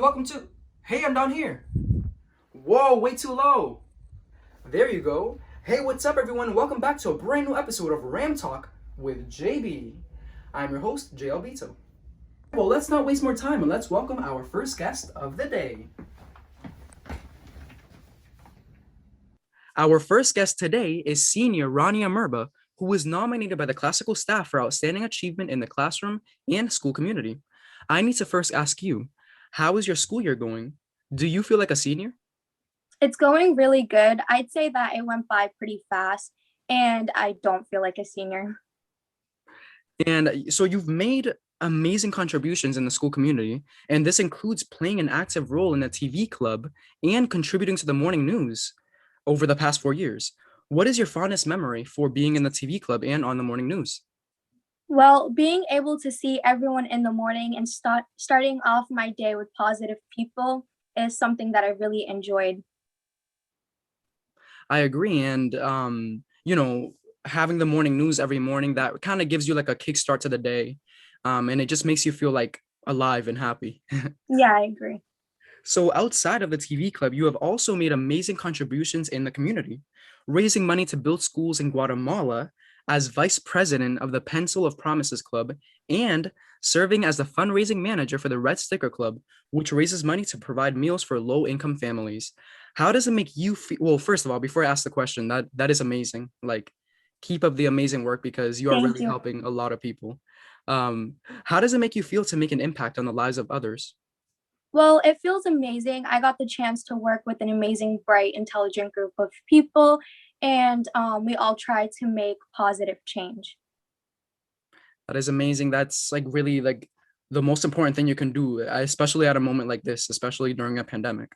everyone, welcome to... Hey, I'm down here. Whoa, way too low. There you go. Hey, what's up everyone? Welcome back to a brand new episode of Ram Talk with JB. I'm your host, J. Albito. Well, let's not waste more time and let's welcome our first guest of the day. Our first guest today is senior Rania Merbah, who was nominated by the classical staff for outstanding achievement in the classroom and school community. I need to first ask you, how is your school year going? Do you feel like a senior? It's going really good. I'd say that it went by pretty fast, and I don't feel like a senior. And so you've made amazing contributions in the school community, and this includes playing an active role in the TV club and contributing to the morning news over the past 4 years. What is your fondest memory for being in the TV club and on the morning news? Well, being able to see everyone in the morning and starting off my day with positive people is something that I really enjoyed. I agree. And, having the morning news every morning, that kind of gives you like a kickstart to the day. And it just makes you feel like alive and happy. Yeah, I agree. So outside of the TV club, you have also made amazing contributions in the community, raising money to build schools in Guatemala as vice president of the Pencil of Promises Club and serving as the fundraising manager for the Red Sticker Club, which raises money to provide meals for low-income families. How does it make you feel? Well, first of all, before I ask the question, that is amazing. Like, keep up the amazing work because you are Thank really you. helping a lot of people. How does it make you feel to make an impact on the lives of others? Well, it feels amazing. I got the chance to work with an amazing, bright, intelligent group of people, and we all try to make positive change. That is amazing. That's like really like the most important thing you can do, especially at a moment like this, especially during a pandemic.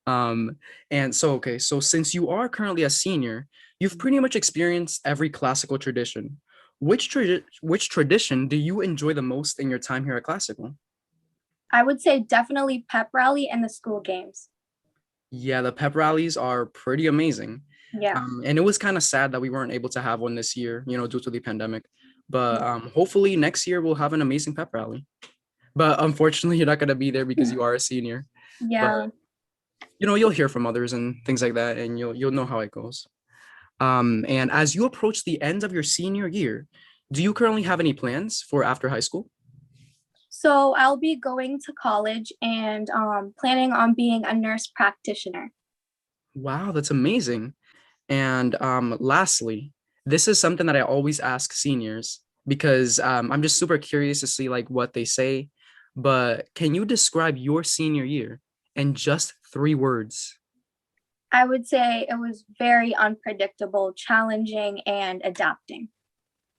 Um, and so, okay, so since you are currently a senior, you've pretty much experienced every classical tradition. Which tradition do you enjoy the most in your time here at Classical? I would say definitely pep rally and the school games. Yeah, the pep rallies are pretty amazing. Yeah. And it was kind of sad that we weren't able to have one this year, due to the pandemic. But hopefully next year we'll have an amazing pep rally. But unfortunately, you're not going to be there because you are a senior. Yeah. But you'll hear from others and things like that, and you'll know how it goes. And as you approach the end of your senior year, do you currently have any plans for after high school? So I'll be going to college and planning on being a nurse practitioner. Wow, that's amazing. And lastly, this is something that I always ask seniors because I'm just super curious to see like what they say. But can you describe your senior year in just 3 words? I would say it was very unpredictable, challenging, and adapting.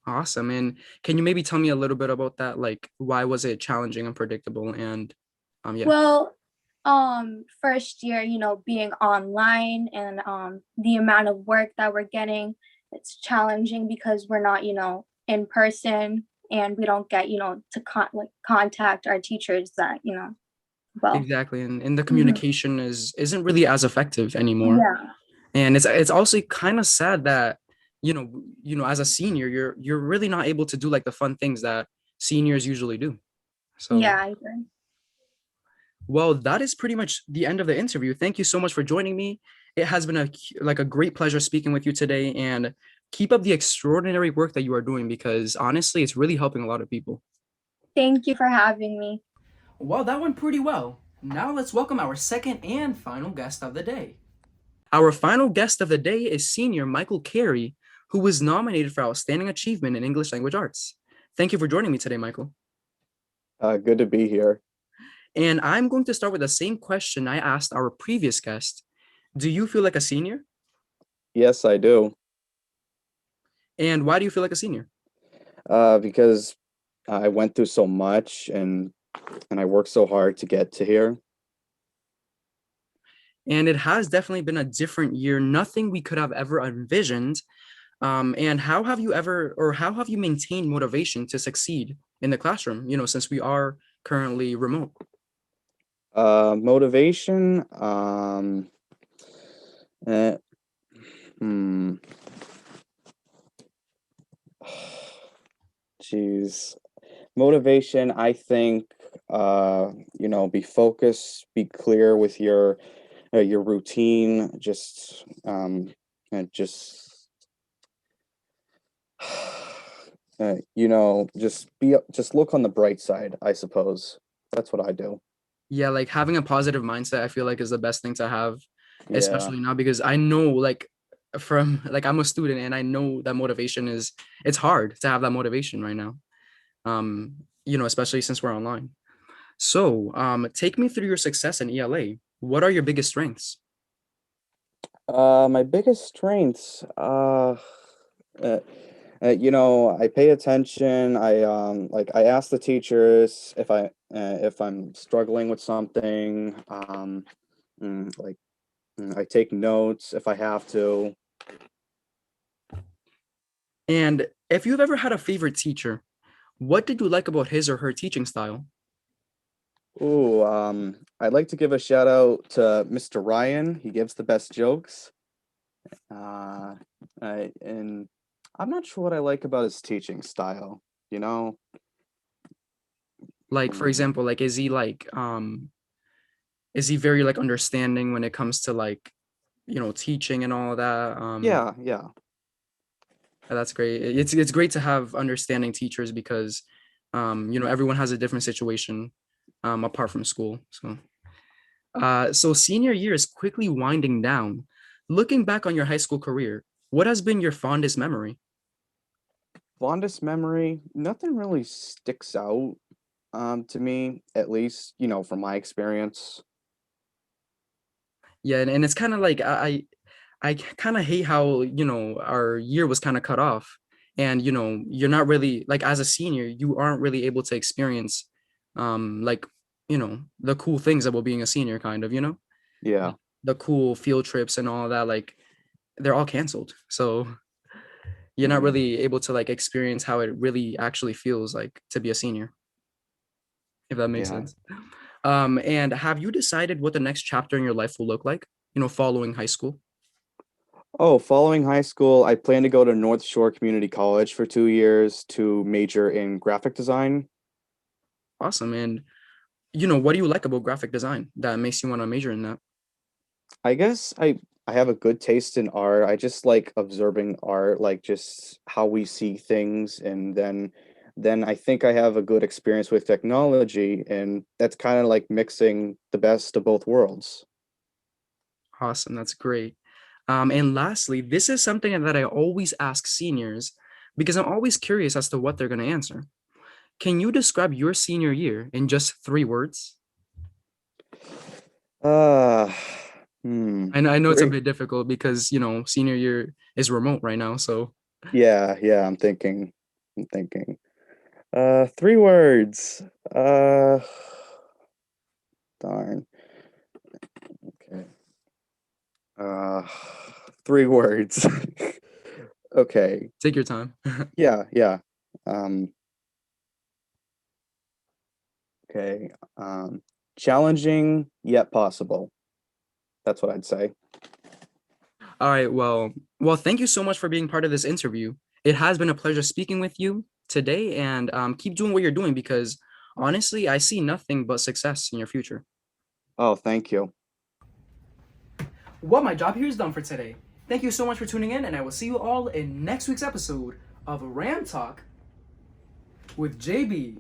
Awesome. And can you maybe tell me a little bit about that? Like, why was it challenging, unpredictable, and yeah. Well, first year, being online and the amount of work that we're getting, it's challenging because we're not, in person and we don't get, to contact our teachers that, well. Exactly. And the Mhm. communication isn't really as effective anymore. Yeah. And it's also kind of sad that, as a senior, you're really not able to do like the fun things that seniors usually do. So, Yeah, I agree. well, that is pretty much the end of the interview. Thank you so much for joining me. It has been a great pleasure speaking with you today, and keep up the extraordinary work that you are doing because honestly, it's really helping a lot of people. Thank you for having me. Well, that went pretty well. Now let's welcome our second and final guest of the day. Our final guest of the day is senior Michael Carey, who was nominated for Outstanding Achievement in English Language Arts. Thank you for joining me today, Michael. Good to be here. And I'm going to start with the same question I asked our previous guest. Do you feel like a senior? Yes, I do. And why do you feel like a senior? Because I went through so much and I worked so hard to get to here. And it has definitely been a different year, nothing we could have ever envisioned. And how have you maintained motivation to succeed in the classroom, since we are currently remote? Motivation. Eh, hmm. Jeez. Motivation. I think be focused, be clear with your routine, and just look on the bright side, I suppose. That's what I do. Yeah, like having a positive mindset, I feel like is the best thing to have, Yeah. especially now because I know like from like I'm a student and I know that motivation is it's hard to have that motivation right now. Especially since we're online. So, take me through your success in ELA. What are your biggest strengths? My biggest strengths, uh, I pay attention. I ask the teachers if I'm struggling with something. Mm, like I take notes if I have to. And if you've ever had a favorite teacher, what did you like about his or her teaching style? Ooh, I'd like to give a shout out to Mr. Ryan. He gives the best jokes. Uh, and I'm not sure what I like about his teaching style. You know, Like, for Mm, example, like is he very like understanding when it comes to like, teaching and all that? yeah, yeah, That's great. It's great to have understanding teachers because everyone has a different situation apart from school. So senior year is quickly winding down. Looking back on your high school career, what has been your fondest memory? fondest memory, nothing really sticks out to me, at least, from my experience. Yeah, and it's kind of like I kind of hate how, our year was kind of cut off. And, you're not really like as a senior, you aren't really able to experience like, the cool things about being a senior kind of, Yeah, the cool field trips and all that, like they're all canceled. So you're not yeah, really able to like experience how it really actually feels like to be a senior, if that makes yeah. sense. And have you decided what the next chapter in your life will look like, following high school? Oh, following high school, I plan to go to North Shore Community College for 2 years to major in graphic design. Awesome. And what do you like about graphic design that makes you want to major in that? I guess I have a good taste in art. I just like observing art, like just how we see things, and then I think I have a good experience with technology, and that's kind of like mixing the best of both worlds. Awesome. That's great. And lastly, this is something that I always ask seniors because I'm always curious as to what they're going to answer. Can you describe your senior year in just 3 words? Uh, hmm. I know it's a Three. bit difficult because, senior year is remote right now. So, Yeah, yeah, I'm thinking. I'm thinking. 3 words. Uh, darn. Okay. Uh, 3 words. Okay. take your time. Yeah, yeah. Um, okay. Challenging yet possible. That's what I'd say. All right. Well, thank you so much for being part of this interview. It has been a pleasure speaking with you today, and keep doing what you're doing because honestly, I see nothing but success in your future. Oh, thank you. Well, my job here is done for today. Thank you so much for tuning in, and I will see you all in next week's episode of Ram Talk with JB.